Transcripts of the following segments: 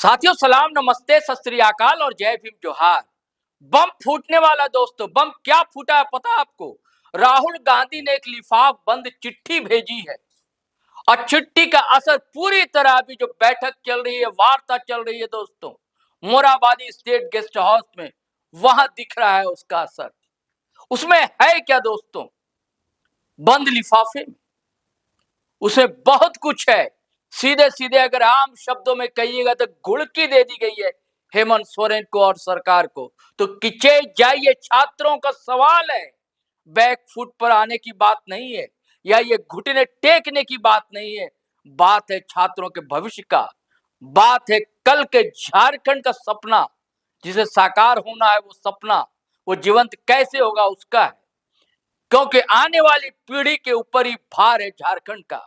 साथियों सलाम, नमस्ते, सत श्री अकाल और जय भीम जोहार। बम फूटने वाला दोस्तों, बम क्या फूटा है पता है आपको? राहुल गांधी ने एक लिफाफ बंद चिट्ठी भेजी है और चिट्ठी का असर पूरी तरह अभी जो बैठक चल रही है, वार्ता चल रही है दोस्तों, मोराबादी स्टेट गेस्ट हाउस में, वहां दिख रहा है उसका असर। उसमें है क्या दोस्तों? बंद लिफाफे, उसे बहुत कुछ है। सीधे सीधे अगर आम शब्दों में कहिएगा तो घुड़की दे दी गई है हेमंत सोरेन को और सरकार को। तो किचे जाइए, छात्रों का सवाल है, बैक फुट पर आने की बात नहीं है, या ये घुटने टेकने की बात नहीं है। बात है छात्रों के भविष्य का, बात है कल के झारखंड का सपना, जिसे साकार होना है। वो सपना वो जीवंत कैसे होगा उसका है, क्योंकि आने वाली पीढ़ी के ऊपर ही भार है झारखंड का।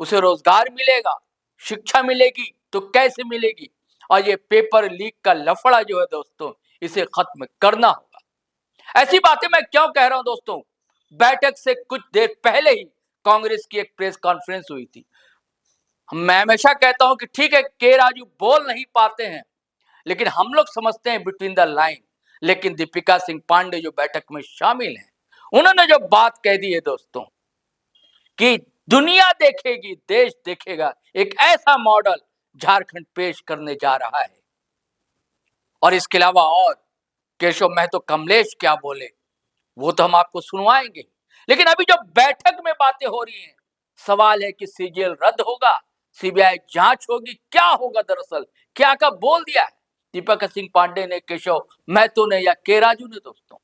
उसे रोजगार मिलेगा, शिक्षा मिलेगी तो कैसे मिलेगी? और ये पेपर लीक का लफड़ा जो है दोस्तों, इसे खत्म करना होगा। ऐसी बातें मैं क्यों कह रहा हूं दोस्तों? बैठक से कुछ देर पहले ही कांग्रेस की एक प्रेस कॉन्फ्रेंस हुई थी। मैं हमेशा कहता हूं कि ठीक है, के राजू बोल नहीं पाते हैं, लेकिन हम लोग समझते हैं बिटवीन द लाइन। लेकिन दीपिका सिंह पांडे जो बैठक में शामिल हैं, उन्होंने जो बात कह दी है दोस्तों कि दुनिया देखेगी, देश देखेगा, एक ऐसा मॉडल झारखंड पेश करने जा रहा है। और इसके अलावा और केशव महतो, कमलेश क्या बोले वो तो हम आपको सुनवाएंगे। लेकिन अभी जो बैठक में बातें हो रही हैं, सवाल है कि सीजीएल रद्द होगा, सीबीआई जांच होगी, क्या होगा? दरअसल क्या का बोल दिया है दीपिका सिंह पांडे ने, केशव महतो ने या के राजू ने दोस्तों?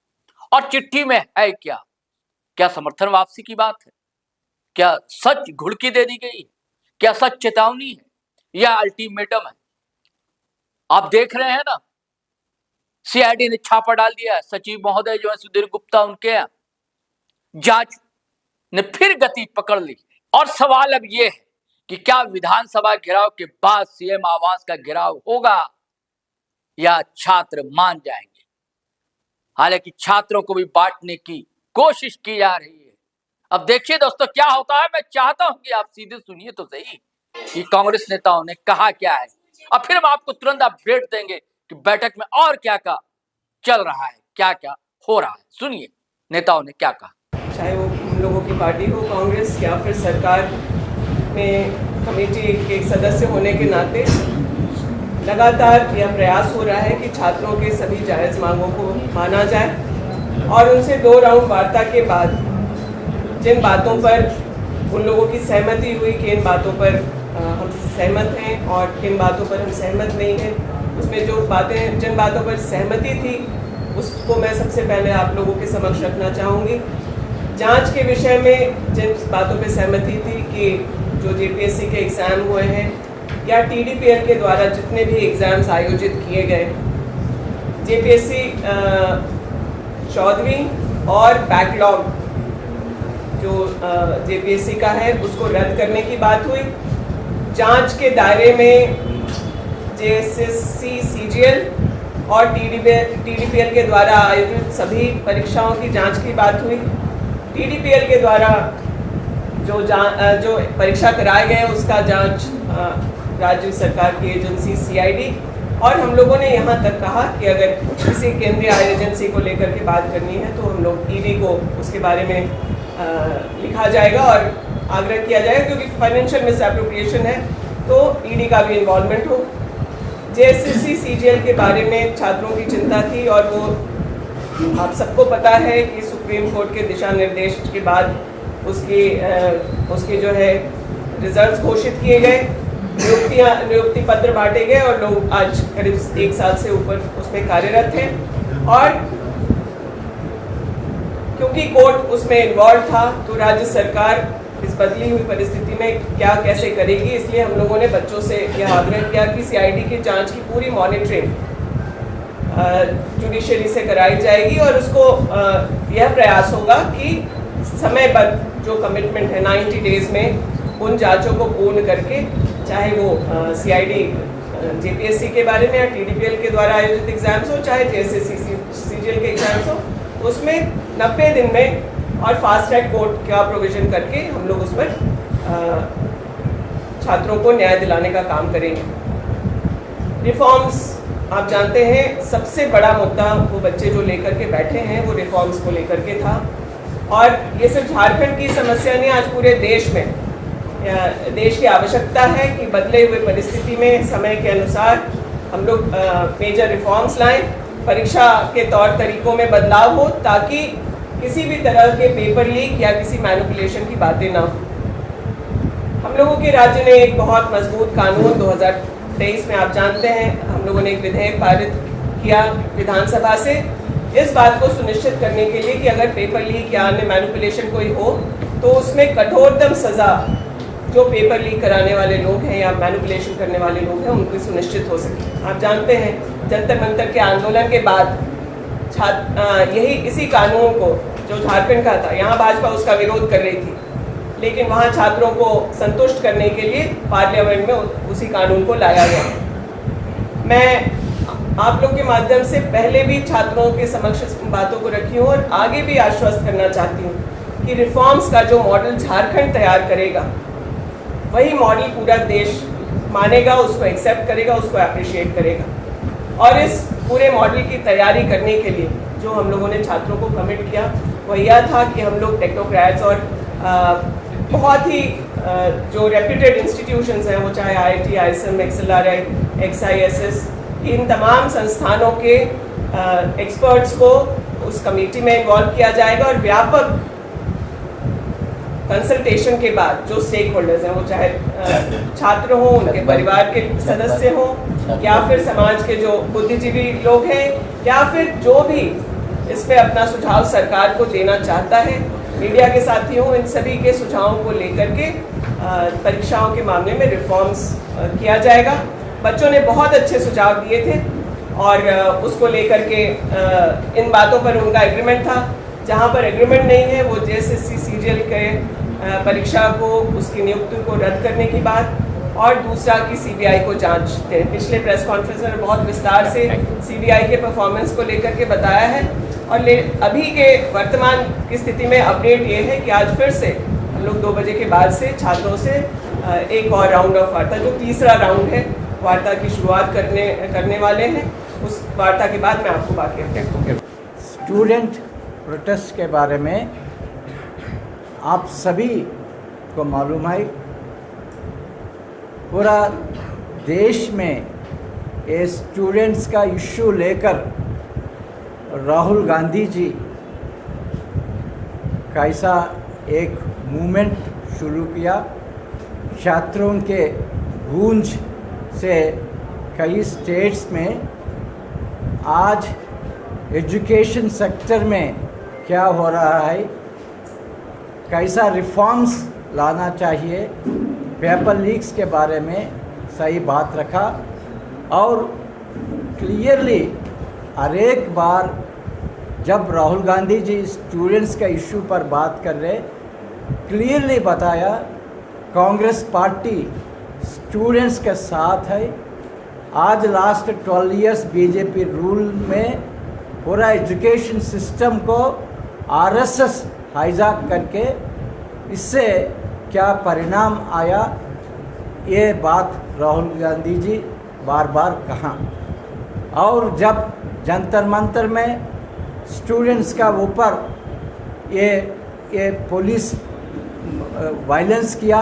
और चिट्ठी में है क्या? क्या समर्थन वापसी की बात है? क्या सच घुड़की दे दी गई? क्या सच चेतावनी है या अल्टीमेटम है? आप देख रहे हैं ना, सीआईडी ने छापा डाल दिया है। सचिव महोदय जो है सुधीर गुप्ता, उनके यहाँ जांच ने फिर गति पकड़ ली। और सवाल अब यह है कि क्या विधानसभा घेराव के बाद सीएम आवास का घेराव होगा या छात्र मान जाएंगे? हालांकि छात्रों को भी बांटने की कोशिश की जा रही है। अब देखिए दोस्तों क्या होता है। मैं चाहता हूं कि आप सीधे सुनिए तो सही कि कांग्रेस नेताओं ने कहा क्या है, और फिर हम आपको तुरंत अपडेट देंगे कि बैठक में और क्या क्या चल रहा है, क्या क्या हो रहा है। सुनिए नेताओं ने क्या कहा। चाहे वो हम लोगों की पार्टी हो कांग्रेस, या फिर सरकार में कमेटी के सदस्य होने के नाते लगातार यह प्रयास हो रहा है कि छात्रों के सभी जायज़ मांगों को माना जाए, और उनसे 2 राउंड वार्ता के बाद जिन बातों पर उन लोगों की सहमति हुई कि इन बातों पर हम सहमत हैं और किन बातों पर हम सहमत नहीं हैं, उसमें जो बातें, जिन बातों पर सहमति थी उसको मैं सबसे पहले आप लोगों के समक्ष रखना चाहूँगी। जांच के विषय में जिन बातों पर सहमति थी कि जो जेपीएससी के एग्ज़ाम हुए हैं या टीडीपीएल के द्वारा जितने भी एग्ज़ाम्स आयोजित किए गए, जेपीएससी 14वीं और बैकलॉग जो जेपीएससी का है उसको रद्द करने की बात हुई। जांच के दायरे में जेएसएससी, सीजीएल और टीडीपीएल के द्वारा आयोजित सभी परीक्षाओं की जांच की बात हुई। टीडीपीएल के द्वारा जो परीक्षा कराए गए उसका जांच राज्य सरकार की एजेंसी सीआईडी, और हम लोगों ने यहाँ तक कहा कि अगर किसी केंद्रीय एजेंसी को लेकर के बात करनी है तो हम लोग ईडी को उसके बारे में लिखा जाएगा और आग्रह किया जाएगा, क्योंकि फाइनेंशियल मिसएप्रोप्रिएशन है तो ईडी का भी इन्वॉल्वमेंट हो। जेएसएससी, सीजीएल के बारे में छात्रों की चिंता थी, और वो आप सबको पता है कि सुप्रीम कोर्ट के दिशा निर्देश के बाद उसके जो है रिजल्ट्स घोषित किए गए, नियुक्ति पत्र बांटे गए, और लोग आज करीब 1 साल से ऊपर उसमें कार्यरत हैं। और क्योंकि कोर्ट उसमें इन्वॉल्व था तो राज्य सरकार इस बदली हुई परिस्थिति में क्या कैसे करेगी, इसलिए हम लोगों ने बच्चों से यह आग्रह किया कि सीआईडी की जांच की पूरी मॉनिटरिंग जुडिशरी से कराई जाएगी, और उसको यह प्रयास होगा कि समयबद्ध जो कमिटमेंट है 90 डेज में उन जांचों को पूर्ण करके, चाहे वो सीआईडी जेपीएससी के बारे में या टीडीपीएल के द्वारा आयोजित एग्जाम्स हो, चाहे जेएसएससी, सीजीएल के एग्जाम्स हो, उसमें 90 दिन में और फास्ट ट्रैक कोर्ट का प्रोविजन करके हम लोग उस पर छात्रों को न्याय दिलाने का काम करेंगे। रिफॉर्म्स आप जानते हैं सबसे बड़ा मुद्दा वो बच्चे जो लेकर के बैठे हैं वो रिफॉर्म्स को लेकर के था। और ये सिर्फ झारखंड की समस्या नहीं, आज पूरे देश में देश की आवश्यकता है कि बदले हुए परिस्थिति में समय के अनुसार हम लोग मेजर रिफॉर्म्स लाएं, परीक्षा के तौर तरीकों में बदलाव हो ताकि किसी भी तरह के पेपर लीक या किसी मैनिपुलेशन की बातें ना हो। हम लोगों के राज्य ने एक बहुत मजबूत कानून 2023 में आप जानते हैं हम लोगों ने एक विधेयक पारित किया विधानसभा से इस बात को सुनिश्चित करने के लिए कि अगर पेपर लीक या अन्य मैनिपुलेशन कोई हो तो उसमें कठोरतम सज़ा जो पेपर लीक कराने वाले लोग हैं या मैनिपुलेशन करने वाले लोग हैं उनको सुनिश्चित हो सके। आप जानते हैं जंतर मंतर के आंदोलन के बाद यही इसी कानून को जो झारखंड का था, यहाँ भाजपा उसका विरोध कर रही थी, लेकिन वहाँ छात्रों को संतुष्ट करने के लिए पार्लियामेंट में उसी कानून को लाया गया। मैं आप लोग के माध्यम से पहले भी छात्रों के समक्ष बातों को रखी हूँ और आगे भी आश्वस्त करना चाहती हूँ कि रिफॉर्म्स का जो मॉडल झारखंड तैयार करेगा वही मॉडल पूरा देश मानेगा, उसको एक्सेप्ट करेगा, उसको अप्रिशिएट करेगा। और इस पूरे मॉडल की तैयारी करने के लिए जो हम लोगों ने छात्रों को कमिट किया वह यह था कि हम लोग टेक्नोक्रेट्स और बहुत ही जो रेप्यूटेड इंस्टीट्यूशंस हैं वो चाहे IIT, ISM, XLRI, XISS, इन तमाम संस्थानों के एक्सपर्ट्स को उस कमेटी में इन्वॉल्व किया जाएगा और व्यापक कंसल्टेशन के बाद जो स्टेक होल्डर्स हैं वो चाहे छात्र हों, उनके परिवार के सदस्य हों या फिर समाज के जो बुद्धिजीवी लोग हैं या फिर जो भी इसमें अपना सुझाव सरकार को देना चाहता है, मीडिया के साथी हों, इन सभी के सुझावों को लेकर के परीक्षाओं के मामले में रिफॉर्म्स किया जाएगा। बच्चों ने बहुत अच्छे सुझाव दिए थे और उसको लेकर के इन बातों पर उनका एग्रीमेंट था। जहाँ पर एग्रीमेंट नहीं है वो JSSC CGL के परीक्षा को उसकी नियुक्ति को रद्द करने की बात और दूसरा कि CBI को जांच दें। पिछले प्रेस कॉन्फ्रेंस में बहुत विस्तार से CBI के परफॉर्मेंस को लेकर के बताया है और अभी के वर्तमान की स्थिति में अपडेट ये है कि आज फिर से हम लोग 2 बजे के बाद से छात्रों से एक और राउंड ऑफ वार्ता, जो तीसरा राउंड है, वार्ता की शुरुआत करने वाले हैं। उस वार्ता के बाद मैं आपको बाकी अपडेट दूँगी। स्टूडेंट प्रोटेस्ट के बारे में आप सभी को मालूम है, पूरा देश में ये स्टूडेंट्स का इश्यू लेकर राहुल गांधी जी कैसा एक मूवमेंट शुरू किया। छात्रों के गूंज से कई स्टेट्स में आज एजुकेशन सेक्टर में क्या हो रहा है, कैसा रिफॉर्म्स लाना चाहिए, पेपर लीक्स के बारे में सही बात रखा और क्लियरली हर एक बार जब राहुल गांधी जी स्टूडेंट्स का इशू पर बात कर रहे क्लियरली बताया कांग्रेस पार्टी स्टूडेंट्स के साथ है। आज लास्ट 12 इयर्स बीजेपी रूल में पूरा एजुकेशन सिस्टम को RSS हाईजैक करके इससे क्या परिणाम आया, ये बात राहुल गांधी जी बार बार कहा। और जब जंतर मंतर में स्टूडेंट्स का ऊपर ये पुलिस वायलेंस किया,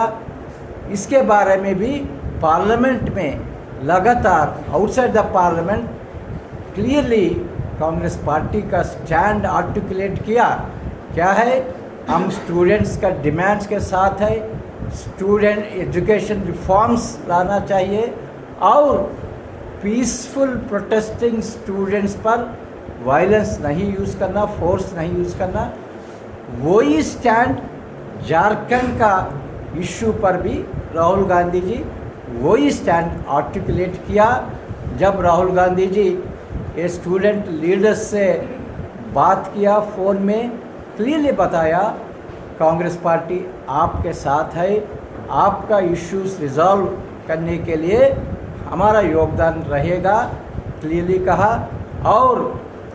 इसके बारे में भी पार्लियामेंट में लगातार outside the parliament clearly Congress party का स्टैंड आर्टिकुलेट किया। क्या है, हम स्टूडेंट्स का डिमांड्स के साथ है, स्टूडेंट एजुकेशन रिफॉर्म्स लाना चाहिए और पीसफुल प्रोटेस्टिंग स्टूडेंट्स पर वायलेंस नहीं यूज़ करना, फोर्स नहीं यूज़ करना। वही स्टैंड झारखंड का इशू पर भी राहुल गांधी जी वही स्टैंड आर्टिकुलेट किया। जब राहुल गांधी जी ये स्टूडेंट लीडर्स से बात किया फ़ोन में, क्लियरली बताया कांग्रेस पार्टी आपके साथ है, आपका इश्यूज रिजॉल्व करने के लिए हमारा योगदान रहेगा, क्लियरली कहा। और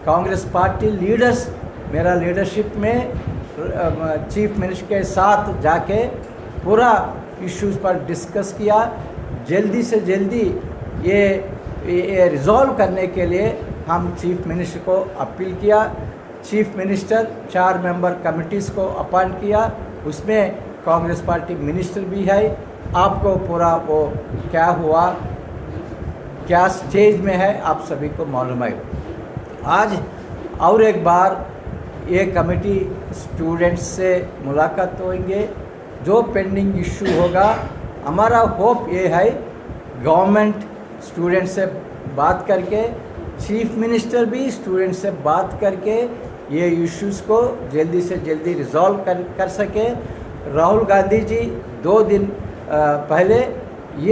कांग्रेस पार्टी लीडर्स मेरा लीडरशिप में चीफ मिनिस्टर के साथ जाके पूरा इश्यूज पर डिस्कस किया। जल्दी से जल्दी ये ये रिजॉल्व करने के लिए हम चीफ मिनिस्टर को अपील किया। चीफ मिनिस्टर 4 मेंबर कमिटीज़ को अपॉइंट किया, उसमें कांग्रेस पार्टी मिनिस्टर भी है। आपको पूरा वो क्या हुआ, क्या स्टेज में है, आप सभी को मालूम है। आज और एक बार ये कमेटी स्टूडेंट्स से मुलाकात होंगे, जो पेंडिंग इशू होगा। हमारा होप ये है गवर्नमेंट स्टूडेंट से बात करके, चीफ मिनिस्टर भी स्टूडेंट से बात करके ये इश्यूज़ को जल्दी से जल्दी रिजॉल्व कर सके। राहुल गांधी जी 2 दिन पहले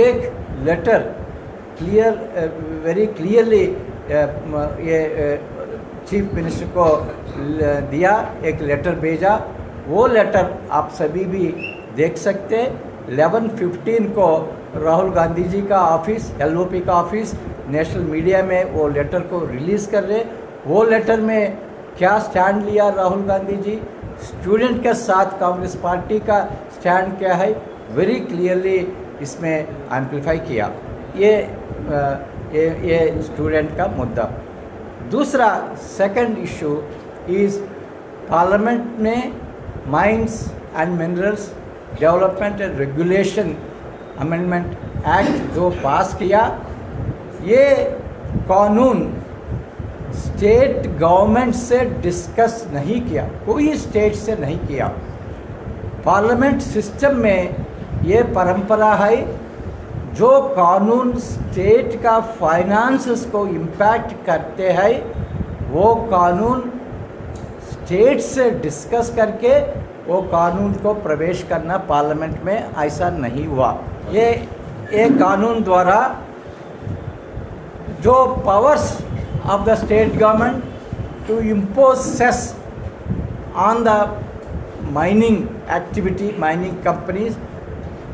एक लेटर वेरी क्लियरली ये चीफ मिनिस्टर को दिया, एक लेटर भेजा। वो लेटर आप सभी भी देख सकते। 11/15 को राहुल गांधी जी का ऑफिस, LOP का ऑफिस नेशनल मीडिया में वो लेटर को रिलीज़ कर रहे। वो लेटर में क्या स्टैंड लिया राहुल गांधी जी, स्टूडेंट के साथ कांग्रेस पार्टी का स्टैंड क्या है, वेरी क्लियरली इसमें एम्प्लीफाई किया। ये स्टूडेंट का मुद्दा। दूसरा सेकंड इशू इज़ पार्लियामेंट में mines and minerals development and regulation amendment act जो पास किया, ये कानून स्टेट गवर्नमेंट से डिस्कस नहीं किया, कोई स्टेट से नहीं किया। पार्लियामेंट सिस्टम में ये परंपरा है, जो कानून स्टेट का फाइनेंसेस को इम्पैक्ट करते हैं वो कानून स्टेट से डिस्कस करके वो कानून को प्रवेश करना पार्लियामेंट में ऐसा नहीं हुआ। ये कानून द्वारा जो powers of the state government to impose cess on the mining activity, mining companies,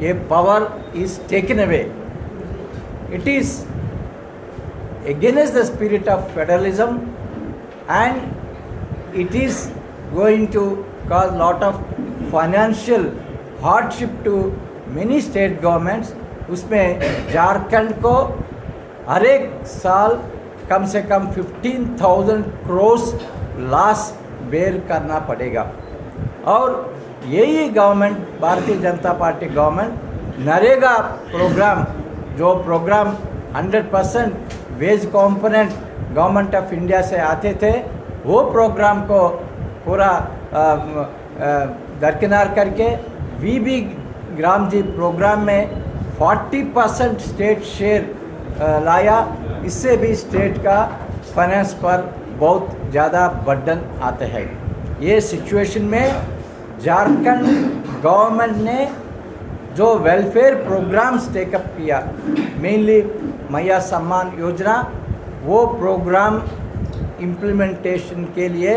a power is taken away. It is against the spirit of federalism and it is going to cause lot of financial hardship to many state governments. उसमें झारखंड को हर एक साल कम से कम 15,000 crore loss bear करना पड़ेगा। और यही government, Bharatiya Janata Party government, NREGA programme, जो programme 100% wage component government of India से आते थे, वो प्रोग्राम को पूरा दरकिनार करके वीबी ग्राम जी प्रोग्राम में 40% स्टेट शेयर लाया। इससे भी स्टेट का फाइनेंस पर बहुत ज़्यादा बर्डन आते हैं। ये सिचुएशन में झारखंड गवर्नमेंट ने जो वेलफेयर प्रोग्राम्स टेकअप किया, मेनली मैया सम्मान योजना, वो प्रोग्राम इम्प्लीमेंटेशन के लिए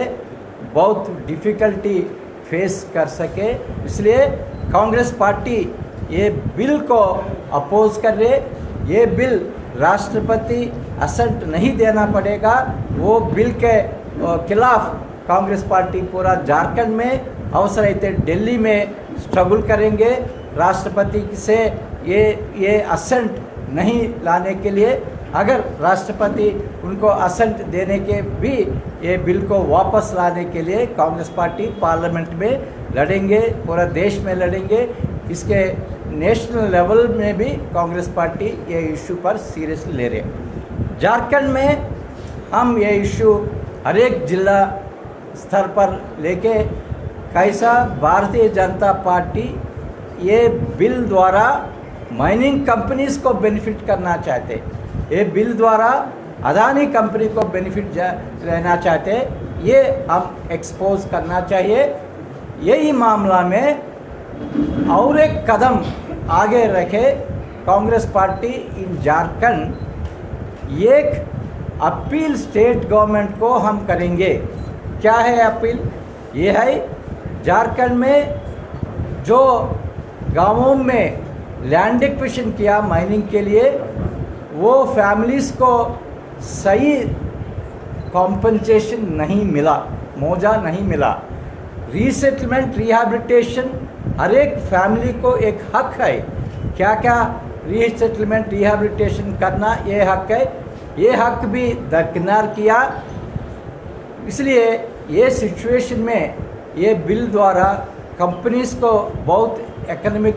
बहुत डिफ़िकल्टी फेस कर सके। इसलिए कांग्रेस पार्टी ये बिल को अपोज कर रहे। ये बिल राष्ट्रपति असेंट नहीं देना पड़ेगा। वो बिल के खिलाफ कांग्रेस पार्टी पूरा झारखंड में, अवसर रहते दिल्ली में स्ट्रगल करेंगे राष्ट्रपति से ये असेंट नहीं लाने के लिए। अगर राष्ट्रपति उनको असेंट देने के भी ये बिल को वापस लाने के लिए कांग्रेस पार्टी पार्लियामेंट में लड़ेंगे, पूरा देश में लड़ेंगे। इसके नेशनल लेवल में भी कांग्रेस पार्टी ये इशू पर सीरियसली ले रहे हैं। झारखंड में हम ये इशू हर एक जिला स्तर पर लेके कैसा भारतीय जनता पार्टी ये बिल द्वारा माइनिंग कंपनीज को बेनिफिट करना चाहते, ये बिल द्वारा अदानी कंपनी को बेनिफिट लेना चाहते, ये हम एक्सपोज करना चाहिए। यही मामला में और एक कदम आगे रखे कांग्रेस पार्टी इन झारखंड एक अपील स्टेट गवर्नमेंट को हम करेंगे। क्या है अपील? ये है झारखंड में जो गांवों में लैंड एक्विजिशन किया माइनिंग के लिए, वो फैमिलीज़ को सही कॉम्पनसेशन नहीं मिला, मुआवजा नहीं मिला। रीसेटलमेंट, रिहैबिलिटेशन हर एक फैमिली को एक हक है। क्या क्या रीसेटलमेंट, रिहैबिलिटेशन करना ये हक है। ये हक भी दरकिनार किया। इसलिए ये सिचुएशन में ये बिल द्वारा कंपनीज को बहुत एकेडमिक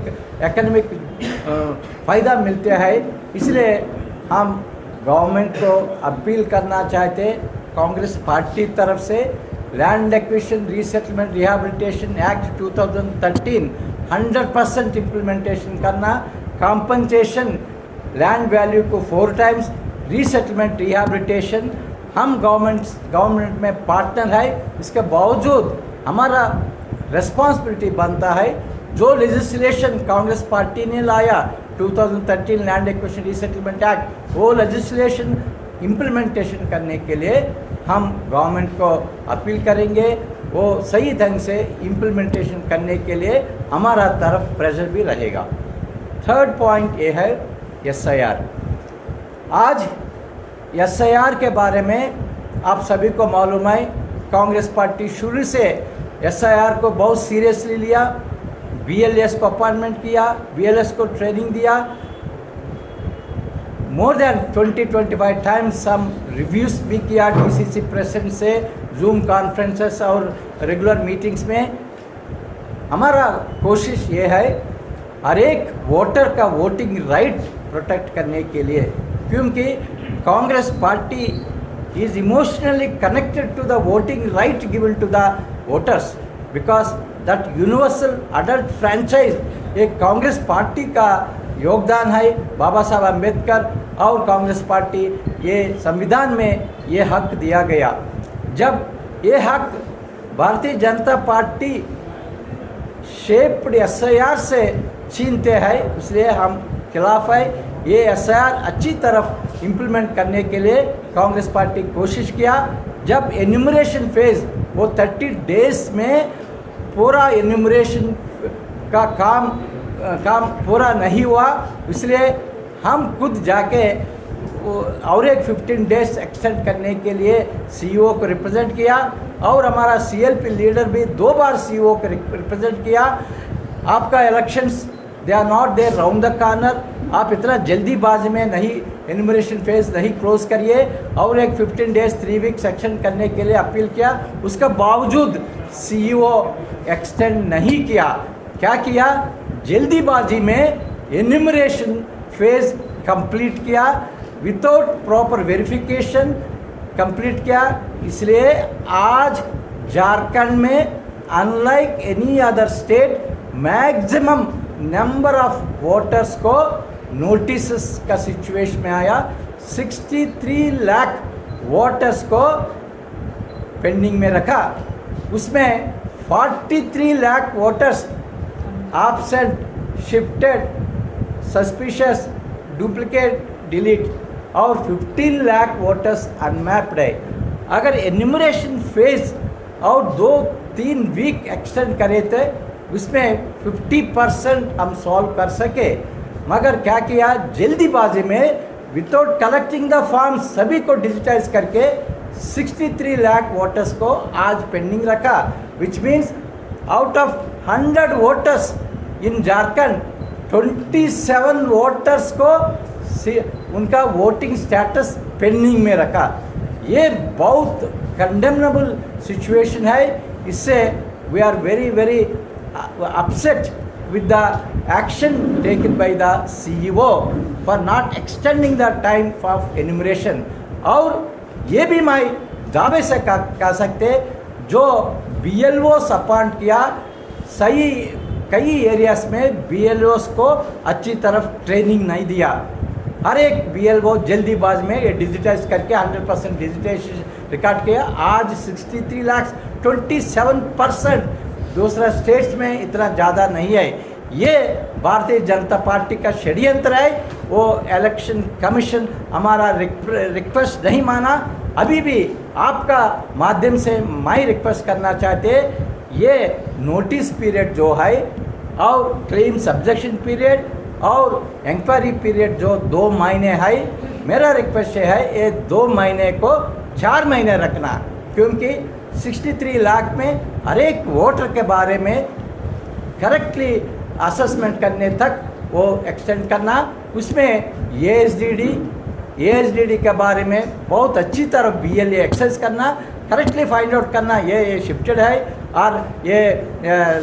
फ़ायदा मिलते हैं। इसलिए हम गवर्नमेंट को अपील करना चाहते, कांग्रेस पार्टी तरफ से land acquisition resettlement rehabilitation act 2013 100% implementation करना, कॉम्पनसेशन लैंड वैल्यू को 4 टाइम्स, रीसेटलमेंट रिहैबिलिटेशन। हम गवर्नमेंट में पार्टनर है, इसके बावजूद हमारा रिस्पॉन्सिबिलिटी बनता है जो लेजिस्लेशन कांग्रेस पार्टी ने लाया 2013 लैंड एक्विजिशन रीसेटलमेंट एक्ट, वो लेजिस्लेशन इम्प्लीमेंटेशन करने के लिए हम गवर्नमेंट को अपील करेंगे, वो सही ढंग से इम्प्लीमेंटेशन करने के लिए हमारा तरफ प्रेशर भी रहेगा। थर्ड पॉइंट ये है SIR। आज SIR के बारे में आप सभी को मालूम है, कांग्रेस पार्टी शुरू से SIR को बहुत सीरियसली लिया, BLS को अपॉइंटमेंट किया, BLS को ट्रेनिंग दिया, मोर देन 20-25 टाइम्स हम रिव्यूज़ भी किया DCC प्रेसिडेंट से, जूम कॉन्फ्रेंसेस और रेगुलर मीटिंग्स में। हमारा कोशिश ये है हर एक वोटर का वोटिंग राइट प्रोटेक्ट करने के लिए, क्योंकि Congress party is emotionally connected to the voting right given to the voters, because that universal adult franchise एक कांग्रेस पार्टी का योगदान है। बाबा साहब अम्बेडकर और कांग्रेस पार्टी ये संविधान में ये हक दिया गया। जब ये हक भारतीय जनता पार्टी शेप्ड SIR से छीनते हैं, इसलिए हम खिलाफ है। ये SIR अच्छी तरफ इम्प्लीमेंट करने के लिए कांग्रेस पार्टी कोशिश किया। जब एन्यूमरेशन फेज़ वो 30 डेज में पूरा एन्यूमरेशन का काम पूरा नहीं हुआ, इसलिए हम खुद जाके और एक 15 डेज एक्सटेंड करने के लिए CEO को रिप्रेजेंट किया, और हमारा CLP लीडर भी 2 बार CEO को रिप्रेजेंट किया। आपका elections they are not there round the corner, आप इतना जल्दीबाजी में नहीं एन्यूमरेशन फेज़ नहीं क्लोज करिए, और एक 15 डेज 3 वीक्स एक्शन करने के लिए अपील किया। उसका बावजूद CEO एक्सटेंड नहीं किया। क्या किया? जल्दीबाजी में एन्यूमरेशन फेज़ कंप्लीट किया, विदाउट प्रॉपर वेरिफिकेशन कंप्लीट किया। इसलिए आज झारखंड में unlike any other state maximum number of voters को नोटिस का सिचुएशन में आया। 63 लाख वोटर्स को पेंडिंग में रखा, उसमें 43 lakh voters absent, shifted, suspicious, duplicate, delete, और 15 लाख वोटर्स अनमैप्ड है। अगर एन्यूमरेशन फेज और 2-3 वीक एक्सटेंड करे थे, उसमें 50% हम सॉल्व कर सके, मगर क्या किया? जल्दीबाजी में विदाउट कलेक्टिंग द फॉर्म्स सभी को डिजिटाइज करके 63 लाख वोटर्स को आज पेंडिंग रखा, which means out of 100 voters in Jharkhand 27 voters को उनका वोटिंग स्टेटस पेंडिंग में रखा। ये बहुत कंडेमनेबल सिचुएशन है। इससे we are very upset with the action taken by the CEO for not extending the time of enumeration। और ये भी मैं दावे से कह सकते, जो BLOs अपॉइंट किया, सही कई एरियाज में BLOs को अच्छी तरफ ट्रेनिंग नहीं दिया। हर एक BLO जल्दीबाज में ये डिजिटाइज करके 100% डिजिटाइजेशन रिकॉर्ड किया। आज 63 लाख 27%, दूसरा स्टेट्स में इतना ज़्यादा नहीं है। ये भारतीय जनता पार्टी का षड्यंत्र है। वो इलेक्शन कमीशन हमारा रिक्वेस्ट नहीं माना। अभी भी आपका माध्यम से मैं रिक्वेस्ट करना चाहते, ये नोटिस पीरियड जो है और क्लेम सब्जेक्शन पीरियड और इंक्वायरी पीरियड जो 2 महीने है, मेरा रिक्वेस्ट है ये 2 महीने को 4 महीने रखना, क्योंकि 63 लाख में हर एक वोटर के बारे में करेक्टली असेसमेंट करने तक वो एक्सटेंड करना, उसमें ASDD, एएचडीडी के बारे में बहुत अच्छी तरह बीएलए एक्सेस करना, करेक्टली फाइंड आउट करना ये शिफ्टेड है और ये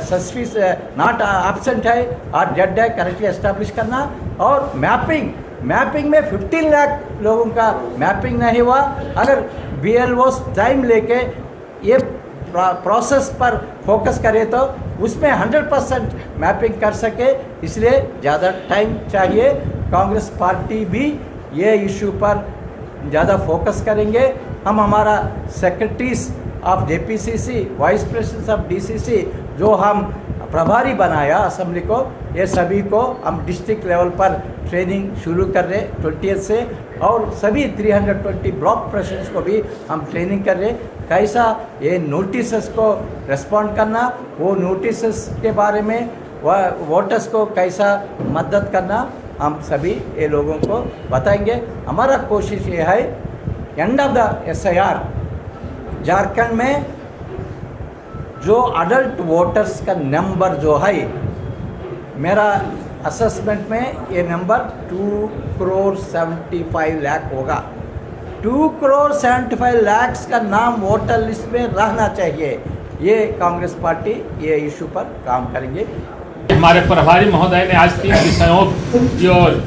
सस्पिस नॉट एब्सेंट है और डेड है, करेक्टली एस्टैब्लिश करना। और मैपिंग में 15 लाख लोगों का मैपिंग नहीं हुआ। अगर बीएलओ टाइम लेके ये प्रोसेस पर फोकस करे तो उसमें 100% मैपिंग कर सके, इसलिए ज़्यादा टाइम चाहिए। कांग्रेस पार्टी भी ये इशू पर ज़्यादा फोकस करेंगे। हम हमारा secretaries of JPCC, vice president of DCC जो हम प्रभारी बनाया असेंबली को, ये सभी को हम डिस्ट्रिक्ट लेवल पर ट्रेनिंग शुरू कर रहे 20th से, और सभी 320 ब्लॉक प्रेसिडेंट्स को भी हम ट्रेनिंग कर रहे कैसा ये नोटिस को रेस्पॉन्ड करना, वो नोटिस के बारे में वोटर्स को कैसा मदद करना, हम सभी ये लोगों को बताएंगे। हमारा कोशिश ये है end of the SIR Jharkhand में जो अडल्ट वोटर्स का नंबर जो है, मेरा असेसमेंट में ये नंबर 2,75 लाख होगा। 2,75 लाख का नाम वोटर लिस्ट में रहना चाहिए। ये कांग्रेस पार्टी ये इशू पर काम करेंगे। हमारे प्रभारी महोदय ने आज 3 विषयों की ओर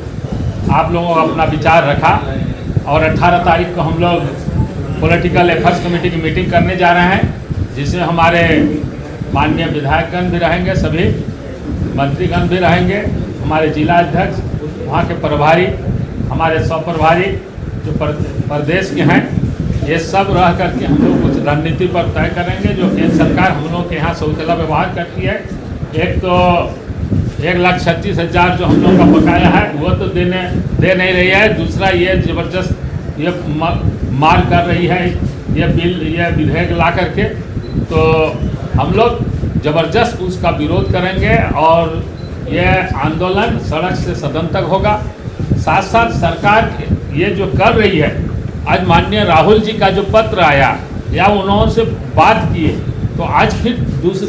आप लोगों को अपना विचार रखा और 18 तारीख को हम लोग पॉलिटिकल अफेयर्स कमेटी की मीटिंग करने जा रहे हैं, जिसमें हमारे माननीय विधायकगण भी रहेंगे, सभी मंत्रीगण भी रहेंगे, हमारे जिला अध्यक्ष, वहाँ के प्रभारी, हमारे सौ प्रभारी जो प्रदेश के हैं, ये सब रह करके हम लोग कुछ रणनीति पर तय करेंगे। जो केंद्र सरकार हम लोग के यहाँ शौचालय व्यवहार करती है, एक तो 1,36,000 जो हम लोग का बकाया है वो तो दे नहीं रही है, दूसरा ये ज़बरदस्त ये मार कर रही है ये बिल, ये विधेयक ला करके, तो हम लोग ज़बरदस्त उसका विरोध करेंगे और ये आंदोलन सड़क से सदन तक होगा। साथ साथ सरकार ये जो कर रही है, आज माननीय राहुल जी का जो पत्र आया या उन्होंने से बात किए, तो आज फिर दूसरे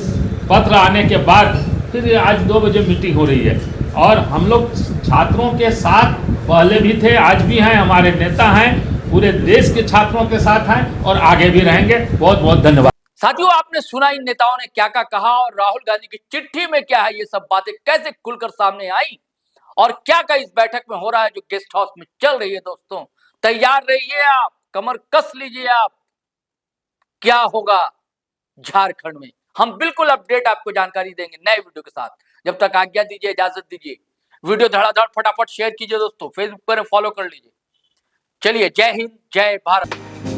पत्र आने के बाद फिर आज 2 बजे मीटिंग हो रही है और हम लोग छात्रों के साथ पहले भी थे, आज भी हैं, हमारे नेता हैं, पूरे देश के छात्रों के साथ हैं और आगे भी रहेंगे। बहुत बहुत धन्यवाद। साथियों, आपने सुना इन नेताओं ने क्या क्या कहा और राहुल गांधी की चिट्ठी में क्या है, ये सब बातें कैसे खुलकर सामने आई और क्या क्या इस बैठक में हो रहा है जो गेस्ट हाउस में चल रही है। दोस्तों, तैयार रहिए आप, कमर कस लीजिए आप, क्या होगा झारखंड में हम बिल्कुल अपडेट आपको जानकारी देंगे नए वीडियो के साथ। जब तक आज्ञा दीजिए, इजाजत दीजिए, वीडियो धड़ाधड़ फटाफट शेयर कीजिए दोस्तों, फेसबुक पर फॉलो कर लीजिए। चलिए, जय हिंद, जय भारत।